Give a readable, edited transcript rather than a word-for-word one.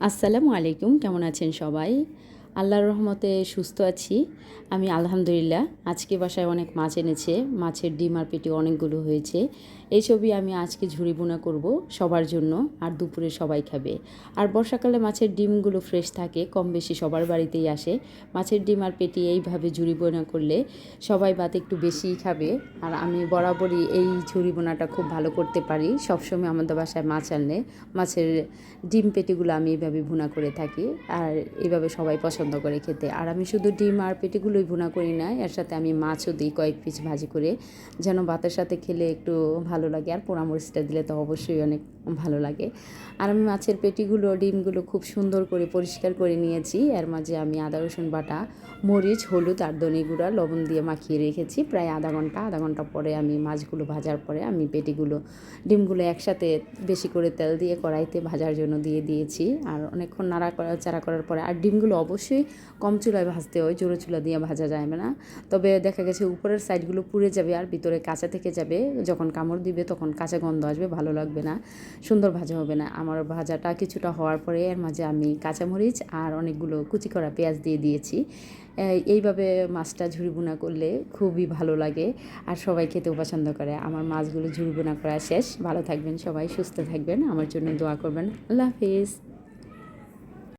আসসালামু আলাইকুম, কেমন আছেন সবাই? আল্লাহর রহমতে সুস্থ আছি আমি, আলহামদুলিল্লাহ। আজকে বাসায় অনেক মাছ এনেছে, মাছের ডিম আর পেটি অনেকগুলো হয়েছে। এই ছবি আমি আজকে ঝুরি বোনা করব সবার জন্য, আর দুপুরে সবাই খাবে। আর বর্ষাকালে মাছের ডিমগুলো ফ্রেশ থাকে, কম বেশি সবার বাড়িতেই আসে। মাছের ডিম আর পেটি এইভাবে ঝুরি বোনা করলে সবাই ভাত একটু বেশিই খাবে। আর আমি বরাবরই এই ঝুরি বোনাটা খুব ভালো করতে পারি। সবসময় আমাদের বাসায় মাছ আনলে মাছের ডিম পেটিগুলো আমি এইভাবে ভুনা করে থাকি, আর এইভাবে সবাই পছন্দ করে খেতে। আর আমি শুধু ডিম আর পেটিগুলোই ভুনা করি না, এর সাথে আমি মাছও দিই কয়েক পিস ভাজি করে, যেন ভাতের সাথে খেলে একটু ভালো লাগে। আর পোড়ামরিচটা দিলে তো অবশ্যই অনেক ভালো লাগে। আর আমি মাছের পেটিগুলো ডিমগুলো খুব সুন্দর করে পরিষ্কার করে নিয়েছি। এর মাঝে আমি আদা রসুন বাটা, মরিচ, হলুদ আর ধনে গুঁড়া লবণ দিয়ে মাখিয়ে রেখেছি প্রায় আধা ঘন্টা পরে আমি মাছগুলো ভাজার পরে আমি ডিমগুলো একসাথে বেশি করে তেল দিয়ে কড়াইতে ভাজার জন্য দিয়ে দিয়েছি। আর অনেকক্ষণ চাড়া করার পরে, আর ডিমগুলো অবশ্যই কম চুলায় ভাজতে হয়, জোরে চুলা দিয়ে ভাজা যাবে না। তবে দেখা গেছে উপরের সাইডগুলো পুড়ে যাবে আর ভিতরে কাঁচা থেকে যাবে। যখন কামড় দিবে তখন কাঁচা গন্ধ আসবে, ভালো লাগবে না, সুন্দর ভাজা হবে না। আমার ভাজাটা কিছুটা হওয়ার পরে এর মাঝে আমি কাঁচামরিচ আর অনেকগুলো কুচি করা পেঁয়াজ দিয়ে দিয়েছি। এইভাবে মাছটা ঝুরি বোনা করলে খুবই ভালো লাগে, আর সবাই খেতেও পছন্দ করে। আমার মাছগুলো ঝুরি বোনা করা শেষ। ভালো থাকবেন সবাই, সুস্থ থাকবেন, আমার জন্য দোয়া করবেন। আল্লাহ হাফিজ।